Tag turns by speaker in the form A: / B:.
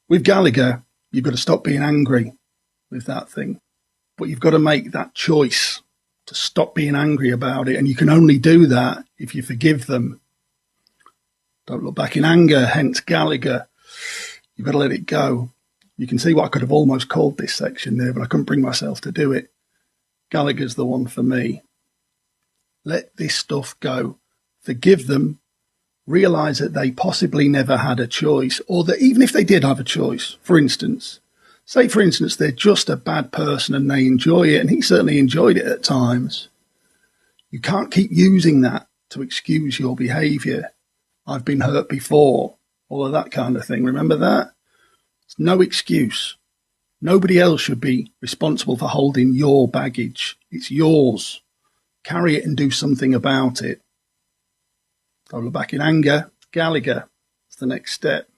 A: With Gallagher, you've got to stop being angry with that thing, but you've got to make that choice to stop being angry about it. And you can only do that if you forgive them. Don't look back in anger, hence Gallagher. You've got to let it go. You can see what I could have almost called this section there, but I couldn't bring myself to do it. Gallagher's the one for me. Let this stuff go. Forgive them. Realise that they possibly never had a choice, or that even if they did have a choice, for instance, they're just a bad person and they enjoy it, and he certainly enjoyed it at times. You can't keep using that to excuse your behaviour. I've been hurt before, all of that kind of thing. Remember that? It's no excuse. Nobody else should be responsible for holding your baggage. It's yours. Carry it and do something about it. Don't look back in anger. Gallagher. It's the next step.